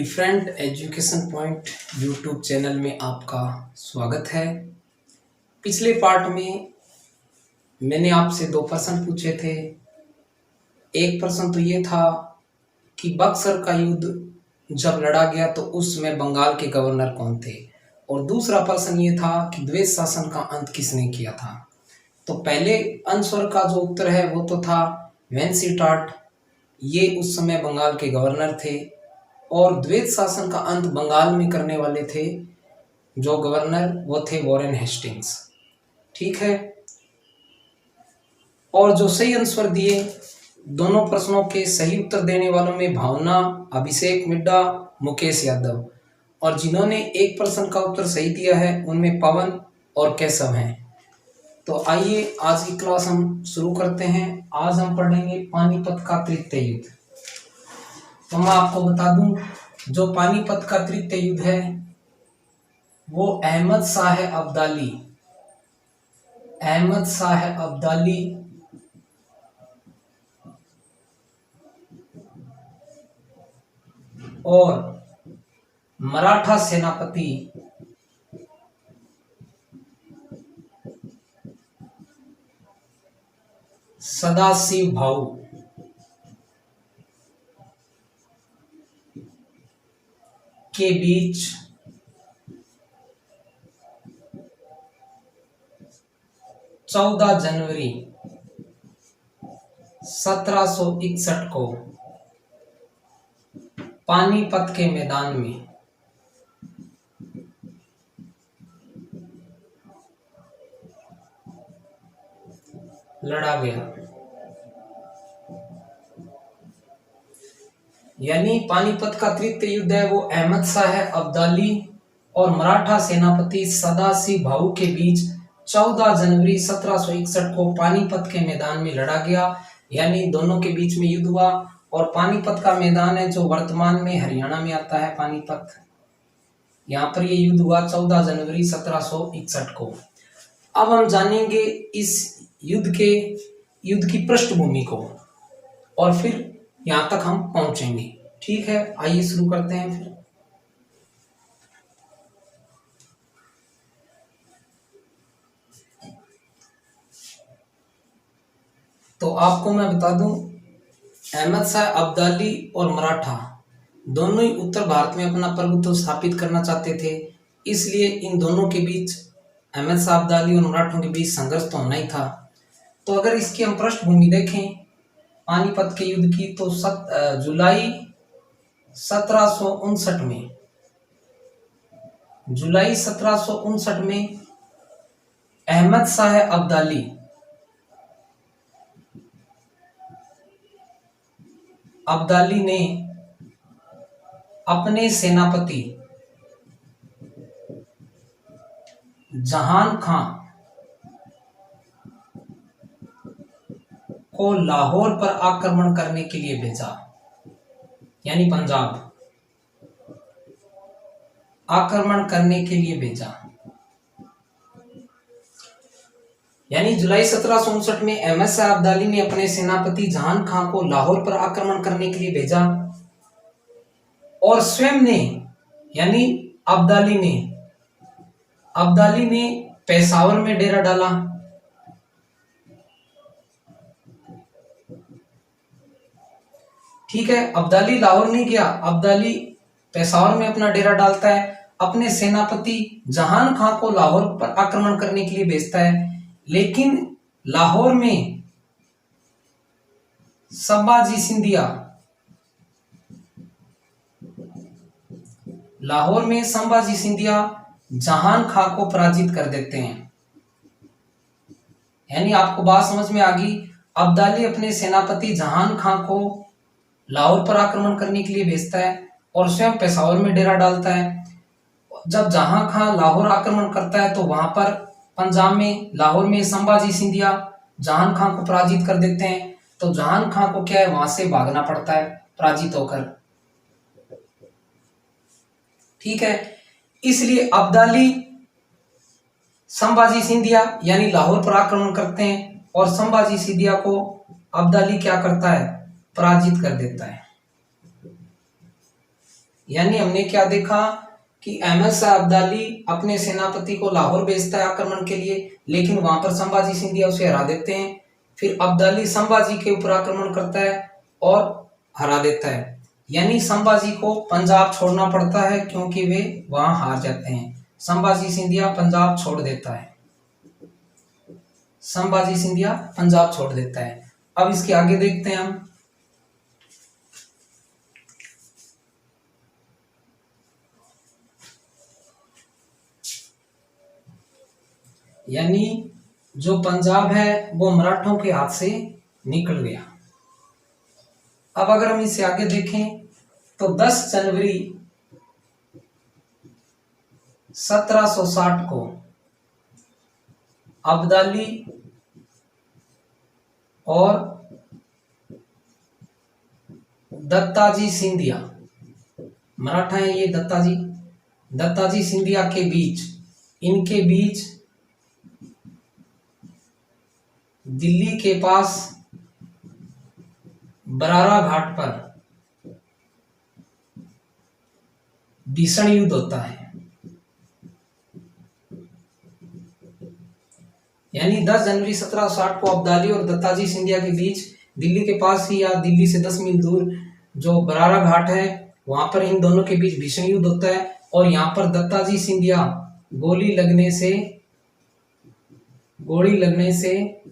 Different education point YouTube channel में आपका स्वागत है। पिछले पार्ट में मैंने आपसे दो प्रश्न पूछे थे। एक प्रश्न तो ये था कि बक्सर का युद्ध जब लड़ा गया तो उसमें बंगाल के गवर्नर कौन थे, और दूसरा प्रश्न ये था कि द्वैत शासन का अंत किसने किया था। तो पहले आंसर का जो उत्तर है वो तो था वेंसीटाट, ये उस समय बंगाल के गवर्नर थे, और द्वैत शासन का अंत बंगाल में करने वाले थे जो गवर्नर, वो थे वॉरेन हेस्टिंग्स। ठीक है, और जो सही आंसर दिए, दोनों प्रश्नों के सही उत्तर देने वालों में भावना, अभिषेक मिड्डा, मुकेश यादव, और जिन्होंने एक प्रश्न का उत्तर सही दिया है उनमें पवन और केशव हैं। तो आइए आज की क्लास हम शुरू करते हैं। आज हम पढ़ेंगे पानीपत का तृतीय युद्ध। तो मैं आपको बता दूं, जो पानीपत का तृतीय युद्ध है वो अहमद शाह अब्दाली और मराठा सेनापति सदाशिव भाऊ के बीच 14 जनवरी 1761 को पानीपत के मैदान में लड़ा गया। यानी पानीपत का तृतीय युद्ध है वो अहमद शाह अब्दाली और मराठा सेनापति सदाशिव भाऊ के बीच 14 जनवरी 1761 को पानीपत के मैदान में लड़ा गया। यानी दोनों के बीच में युद्ध हुआ, और पानीपत का मैदान है जो वर्तमान में हरियाणा में आता है पानीपत, यहाँ पर ये युद्ध हुआ 14 जनवरी 1761 को। अब हम जानेंगे इस युद्ध की पृष्ठभूमि को, और फिर यहाँ तक हम पहुंचेंगे। ठीक है, आइए शुरू करते हैं फिर। तो आपको मैं बता दूं, अहमद शाह अब्दाली और मराठा दोनों ही उत्तर भारत में अपना प्रभुत्व स्थापित करना चाहते थे, इसलिए इन दोनों के बीच, अहमद शाह अब्दाली और मराठों के बीच संघर्ष तो होना ही था। तो अगर इसकी हम पृष्ठभूमि देखें पानीपत के युद्ध की, तो जुलाई 1759 में अहमद शाह अब्दाली ने अपने सेनापति जहान खां को लाहौर पर आक्रमण करने के लिए भेजा, यानी पंजाब आक्रमण करने के लिए भेजा। यानी जुलाई 1759 में अहमद शाह अब्दाली ने अपने सेनापति जहान खां को लाहौर पर आक्रमण करने के लिए भेजा, और स्वयं ने, यानी अब्दाली ने पेशावर में डेरा डाला। ठीक है, अब्दाली लाहौर नहीं गया, अब्दाली पेशावर में अपना डेरा डालता है, अपने सेनापति जहान खां को लाहौर पर आक्रमण करने के लिए भेजता है। लेकिन लाहौर में संभाजी सिंधिया जहान खां को पराजित कर देते हैं। यानी आपको बात समझ में आ गई, अब्दाली अपने सेनापति जहान खां को लाहौर पर आक्रमण करने के लिए भेजता है और स्वयं पेशावर में डेरा डालता है। जब जहां खां लाहौर आक्रमण करता है तो वहां पर पंजाब में, लाहौर में संभाजी सिंधिया जहान खां को पराजित कर देते हैं। तो जहान खां को क्या है, वहां से भागना पड़ता है पराजित होकर। ठीक है, इसलिए अब्दाली संभाजी सिंधिया यानी लाहौर पर आक्रमण करते हैं, और संभाजी सिंधिया को अब्दाली क्या करता है, पराजित कर देता है। यानी हमने क्या देखा कि अहमद शाह अब्दाली अपने सेनापति को लाहौर भेजता है आक्रमण के लिए, लेकिन वहां पर संभाजी सिंधिया उसे हरा देते हैं। फिर अब्दाली संभाजी के ऊपर आक्रमण करता है और हरा देता है। यानी संभाजी को पंजाब छोड़ना पड़ता है क्योंकि वे वहां हार जाते हैं। संभाजी सिंधिया पंजाब छोड़ देता है। संभाजी सिंधिया पंजाब छोड़ देता है। अब इसके आगे देखते हैं हम। यानी जो पंजाब है वो मराठों के हाथ से निकल गया। अब अगर हम इसे आगे देखें तो 10 जनवरी 1760 को अब्दाली और दत्ताजी सिंधिया, मराठा है ये दत्ताजी सिंधिया के बीच, इनके बीच दिल्ली के पास बरारा घाट पर भीषण युद्ध होता है। यानी 10 जनवरी 1760 को अब्दाली और दत्ताजी सिंधिया के बीच दिल्ली के पास ही या दिल्ली से 10 मील दूर जो बरारा घाट है वहां पर इन दोनों के बीच भीषण युद्ध होता है और यहाँ पर दत्ताजी सिंधिया गोली लगने से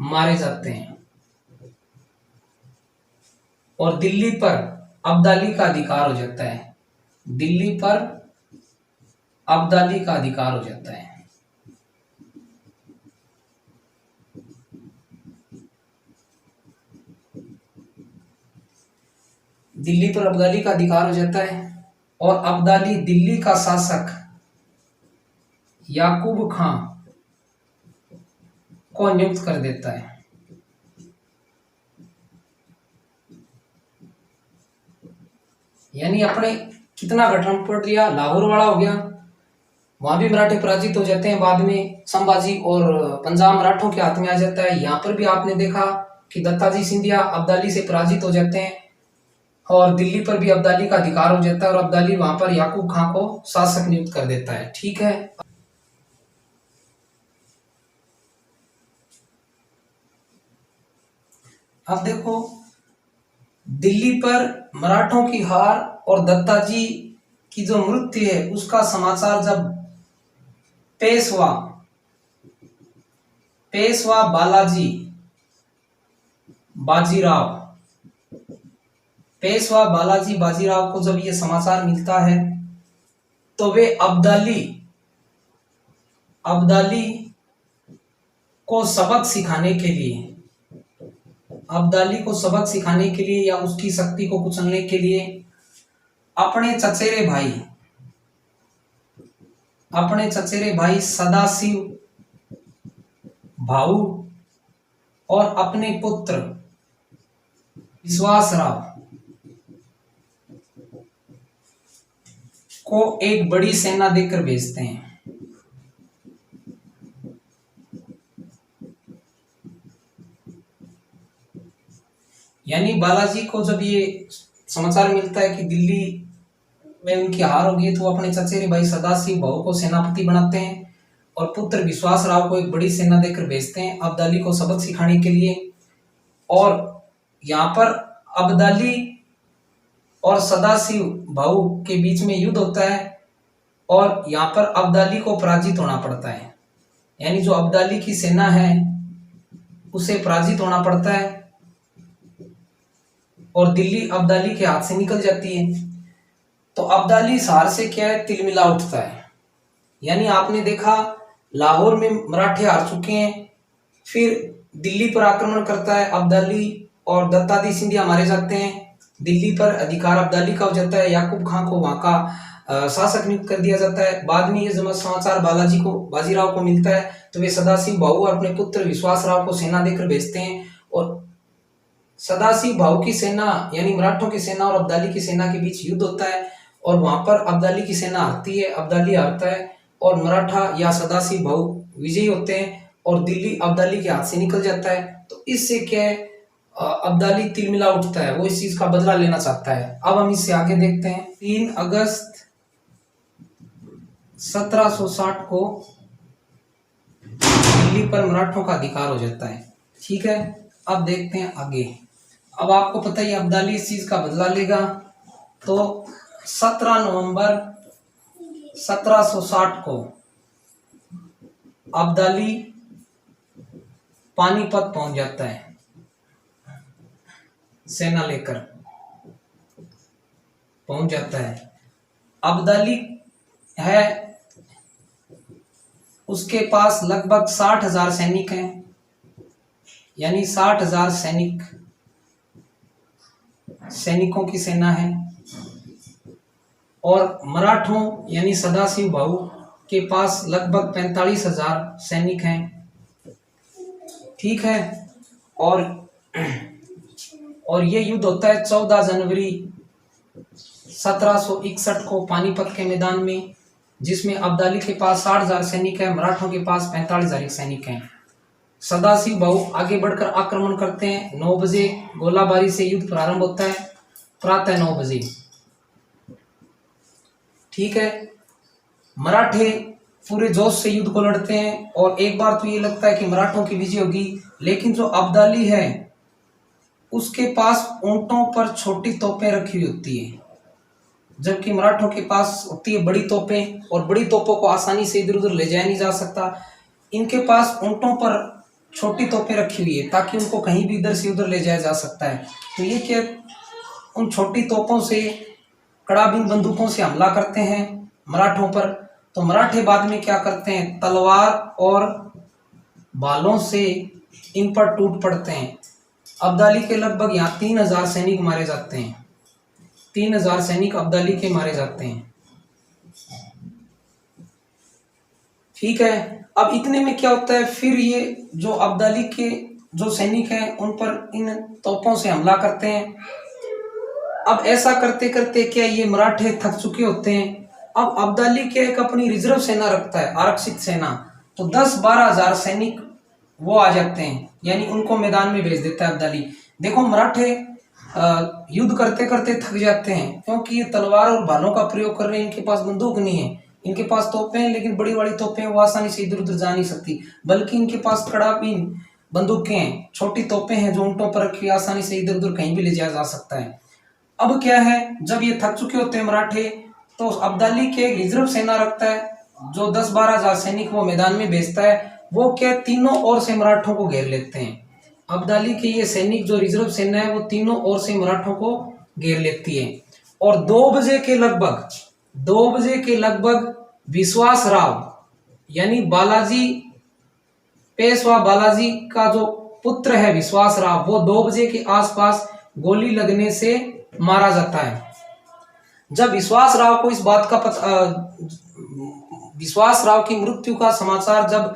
मारे जाते हैं और दिल्ली पर अब्दाली का अधिकार हो जाता है। दिल्ली पर अब्दाली का अधिकार हो जाता है। दिल्ली पर अब्दाली का अधिकार हो जाता है और अब्दाली दिल्ली का शासक याकूब खां को नियुक्त कर देता है। यानी अपने कितना गठन पड़ लिया, लाहौर वाला हो गया, वहां भी मराठे पराजित हो जाते हैं। बाद में संभाजी और पंजाब मराठों के हाथ में आ जाता है। यहाँ पर भी आपने देखा कि दत्ताजी सिंधिया अब्दाली से पराजित हो जाते हैं और दिल्ली पर भी अब्दाली का अधिकार हो जाता है और अब्दाली वहां पर याकूब खां को शासक नियुक्त कर देता है। ठीक है। अब देखो, दिल्ली पर मराठों की हार और दत्ताजी की जो मृत्यु है उसका समाचार जब पेशवा बालाजी बाजीराव को जब ये समाचार मिलता है तो वे अब्दाली को सबक सिखाने के लिए या उसकी शक्ति को कुचलने के लिए अपने चचेरे भाई सदाशिव भाऊ और अपने पुत्र विश्वासराव को एक बड़ी सेना देकर भेजते हैं। यानी बालाजी को जब ये समाचार मिलता है कि दिल्ली में उनकी हार होगी तो वो अपने चचेरे भाई सदाशिव भाऊ को सेनापति बनाते हैं और पुत्र विश्वासराव को एक बड़ी सेना देकर भेजते हैं अब्दाली को सबक सिखाने के लिए। और यहाँ पर अब्दाली और सदाशिव भाऊ के बीच में युद्ध होता है और यहाँ पर अब्दाली को पराजित होना पड़ता है। यानी जो अब्दाली की सेना है उसे पराजित होना पड़ता है और दिल्ली अब्दाली के हाथ से निकल जाती है। तो अब्दाली इस हार से क्या है, तिलमिला उठता है। यानी आपने देखा लाहौर में मराठे हार चुके हैं, फिर दिल्ली पर आक्रमण करता है अब्दाली और दत्ताजी सिंधिया मारे जाते हैं। दिल्ली पर अधिकार अब्दाली का हो जाता है, याकूब खां को वहां का शासक नियुक्त कर दिया जाता है। बाद में ये समाचार बाजीराव को मिलता है तो वे सदाशिव भाऊ और अपने पुत्र विश्वासराव को सेना देकर भेजते हैं और सदाशिव भाऊ की सेना यानी मराठों की सेना और अब्दाली की सेना के बीच युद्ध होता है और वहां पर अब्दाली की सेना हारती है, अब्दाली हारता है और मराठा या सदाशिव भाऊ विजयी होते हैं और दिल्ली अब्दाली के हाथ से निकल जाता है। तो इससे क्या है, अब्दाली तिलमिला उठता है, वो इस चीज का बदला लेना चाहता है। अब हम इससे आगे देखते हैं। 3 अगस्त 1760 को दिल्ली पर मराठों का अधिकार हो जाता है। ठीक है, अब देखते हैं आगे। अब आपको पता ही अब्दाली इस चीज का बदला लेगा, तो 17 नवंबर 1760 को अब्दाली पानीपत पहुंच जाता है सेना लेकर पहुंच जाता है। अब्दाली है, उसके पास लगभग 60,000 सैनिक हैं, यानी 60,000 सैनिकों की सेना है। और मराठों यानी सदाशिव भाऊ के पास लगभग 45,000 सैनिक हैं। ठीक है, और ये युद्ध होता है 14 जनवरी 1761 को पानीपत के मैदान में, जिसमें अब्दाली के पास 60,000 सैनिक है, मराठों के पास 45,000 सैनिक हैं। सदाशिव भाऊ आगे बढ़कर आक्रमण करते हैं। 9 बजे गोलाबारी से युद्ध प्रारंभ होता है, प्रातः 9 बजे। ठीक है, मराठे पूरे जोश से युद्ध को लड़ते हैं और एक बार तो ये लगता है कि मराठों की विजय होगी, लेकिन जो अब्दाली है उसके पास ऊंटों पर छोटी तोपें रखी हुई होती है, जबकि मराठों के पास होती है बड़ी तोपें, और बड़ी तोपों को आसानी से इधर उधर ले जाया नहीं जा सकता। इनके पास ऊंटों पर छोटी तोपें रखी हुई है ताकि उनको कहीं भी इधर से उधर ले जाया जा सकता है। तो ये क्या, उन छोटी तोपों से, कड़ाबीन बंदूकों से हमला करते हैं मराठों पर। तो मराठे बाद में क्या करते हैं, तलवार और भालों से इन पर टूट पड़ते हैं। अब्दाली के लगभग यहाँ 3,000 सैनिक मारे जाते हैं, 3,000 सैनिक अब्दाली के मारे जाते हैं। ठीक है, अब इतने में क्या होता है, फिर ये जो अब्दाली के जो सैनिक हैं उन पर इन तोपों से हमला करते हैं। अब ऐसा करते करते क्या ये मराठे थक चुके होते हैं। अब अब्दाली के एक अपनी रिजर्व सेना रखता है, आरक्षित सेना, तो 10-12 हजार सैनिक वो आ जाते हैं, यानी उनको मैदान में भेज देता है अब्दाली। देखो मराठे युद्ध करते करते थक जाते हैं, क्योंकि ये तलवार और भालों का प्रयोग कर रहे हैं, इनके पास बंदूक नहीं है, इनके पास तोपें हैं लेकिन बड़ी बड़ी तोपें वो आसानी से इधर उधर जा नहीं सकती, बल्कि इनके पास कड़ाबीन बंदूकें हैं, छोटी तोपें हैं जो ऊंटों पर रखी आसानी से इधर उधर कहीं भी ले जाया जा सकता है। अब क्या है, जब ये थक चुके होते हैं मराठे, तो अब्दाली के रिजर्व सेना रखता है जो 10-12 हजार सैनिक वो मैदान में भेजता है। वो क्या, तीनों ओर से मराठों को घेर लेते हैं। अब्दाली के ये सैनिक जो रिजर्व सेना है वो तीनों ओर से मराठों को घेर लेती है। और 2 बजे के लगभग विश्वास राव यानी बालाजी, पेशवा बालाजी का जो पुत्र है विश्वास राव, वो 2 बजे के आसपास गोली लगने से मारा जाता है। जब विश्वास राव को इस बात का विश्वास राव की मृत्यु का समाचार जब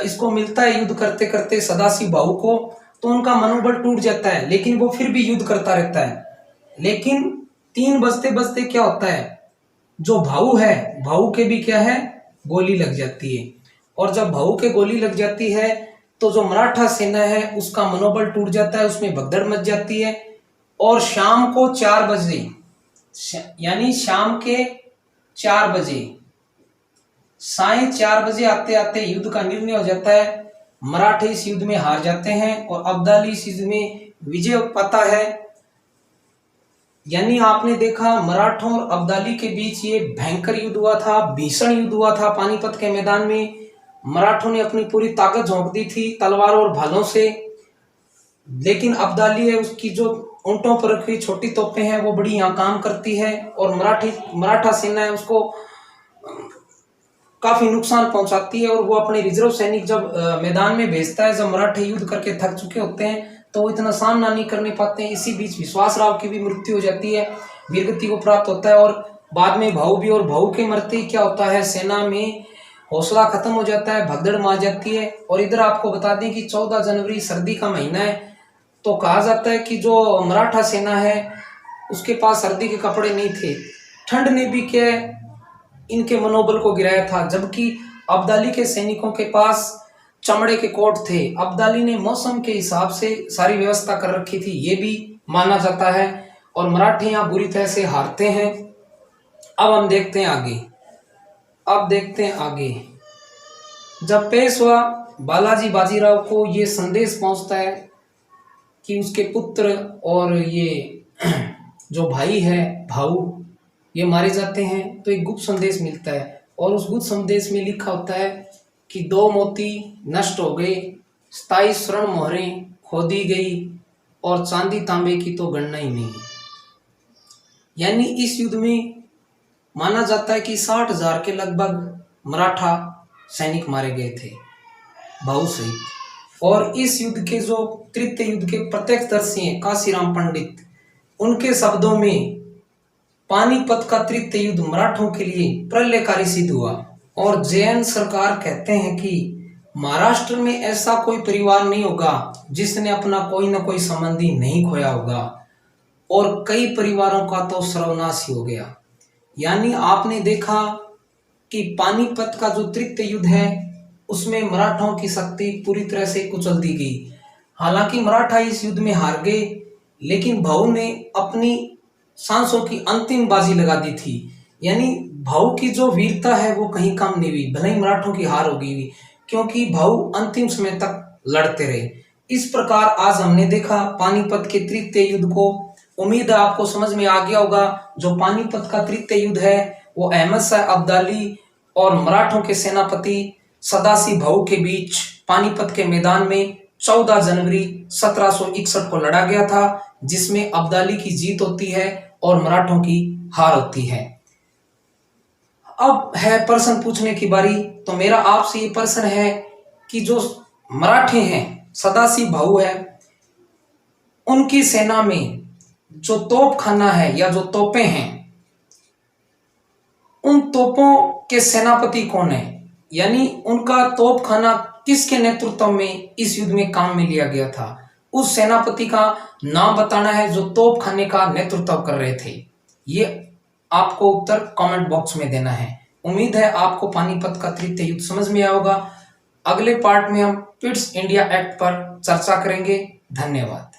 इसको मिलता है युद्ध करते करते सदाशिव भाऊ को, तो उनका मनोबल टूट जाता है, लेकिन वो फिर भी युद्ध करता रहता है। लेकिन 3 बजते बजते क्या होता है, जो भाऊ है, भाऊ के भी क्या है, गोली लग जाती है। और जब भाऊ के गोली लग जाती है तो जो मराठा सेना है उसका मनोबल टूट जाता है, उसमें भगदड़ मच जाती है। और शाम को 4 बजे, यानी शाम के 4 बजे, साढ़े 4 बजे आते आते युद्ध का निर्णय हो जाता है। मराठे इस युद्ध में हार जाते हैं और अब्दाली इस युद्ध में विजय पाता है। यानी आपने देखा मराठों और अब्दाली के बीच ये भयंकर युद्ध हुआ था, भीषण युद्ध हुआ था पानीपत के मैदान में। मराठों ने अपनी पूरी ताकत झोंक दी थी तलवार और भालों से, लेकिन अब्दाली है उसकी जो ऊंटों पर रखी छोटी तोपें हैं वो बड़ी यहाँ काम करती है, और मराठा सेना है उसको काफी नुकसान पहुंचाती है। और वो अपने रिजर्व सैनिक जब मैदान में भेजता है, जब मराठे युद्ध करके थक चुके होते हैं तो वो इतना सामना नहीं करने पाते हैं। इसी बीच विश्वास राव की भी मृत्यु हो जाती है, वीरगति को प्राप्त होता है। और बाद में भाऊ भी, और भाऊ के मरते ही क्या होता है, सेना में हौसला खत्म हो जाता है, भगदड़ मच जाती है। और इधर आपको बता दें कि 14 जनवरी सर्दी का महीना है, तो कहा जाता है कि जो मराठा सेना है उसके पास सर्दी के कपड़े नहीं थे। ठंड ने भी क्या इनके मनोबल को गिराया था, जबकि अब्दाली के सैनिकों के पास चमड़े के कोट थे। अब्दाली ने मौसम के हिसाब से सारी व्यवस्था कर रखी थी, ये भी माना जाता है। और मराठे यहाँ बुरी तरह से हारते हैं। अब हम देखते हैं आगे। जब पेशवा बालाजी बाजीराव को ये संदेश पहुंचता है कि उसके पुत्र और ये जो भाई है भाऊ ये मारे जाते हैं, तो एक गुप्त संदेश मिलता है। और उस गुप्त संदेश में लिखा होता है कि 2 मोती नष्ट हो गए, 27 स्वर्ण मोहरें खो दी गई और चांदी तांबे की तो गणना ही नहीं। यानी इस युद्ध में माना जाता है कि 60,000 के लगभग मराठा सैनिक मारे गए थे भाऊ सहित। और इस युद्ध के जो तृतीय युद्ध के प्रत्यक्षदर्शी हैं काशीराम पंडित, उनके शब्दों में पानीपत का तृतीय युद्ध मराठों के लिए प्रलयकारी सिद्ध हुआ। और जैन सरकार कहते हैं कि महाराष्ट्र में ऐसा कोई परिवार नहीं होगा जिसने अपना कोई ना कोई संबंधी नहीं खोया होगा, और कई परिवारों का तो सर्वनाश ही हो गया। यानी आपने देखा कि पानीपत का जो तृतीय युद्ध है उसमें मराठों की शक्ति पूरी तरह से कुचल दी गई। हालांकि मराठा इस युद्ध में हार गए, लेकिन भाऊ ने अपनी सांसों की अंतिम बाजी लगा दी थी। यानी भाऊ की जो वीरता है वो कहीं कम नहीं हुई, भले ही मराठों की हार हो गई, क्योंकि भाऊ अंतिम समय तक लड़ते रहे। इस प्रकार आज हमने देखा पानीपत के तृतीय युद्ध को। उम्मीद है आपको समझ में आ गया होगा। जो पानीपत का तृतीय युद्ध है वो अहमद शाह अब्दाली और मराठों के सेनापति सदाशिव भाऊ के बीच पानीपत के मैदान में 14 जनवरी 1761 को लड़ा गया था, जिसमें अब्दाली की जीत होती है और मराठों की हार होती है। अब है प्रश्न पूछने की बारी। तो मेरा आपसे ये प्रश्न है कि जो मराठे हैं, सदाशिव भाऊ है, उनकी सेना में जो तोपखाना है या जो तोपें हैं, उन तोपों के सेनापति कौन है? यानी उनका तोपखाना किसके नेतृत्व में इस युद्ध में काम में लिया गया था? उस सेनापति का नाम बताना है जो तोपखाने का नेतृत्व कर रहे थे। ये आपको उत्तर कमेंट बॉक्स में देना है। उम्मीद है आपको पानीपत का तृतीय युद्ध समझ में आया होगा। अगले पार्ट में हम पिट्स इंडिया एक्ट पर चर्चा करेंगे। धन्यवाद।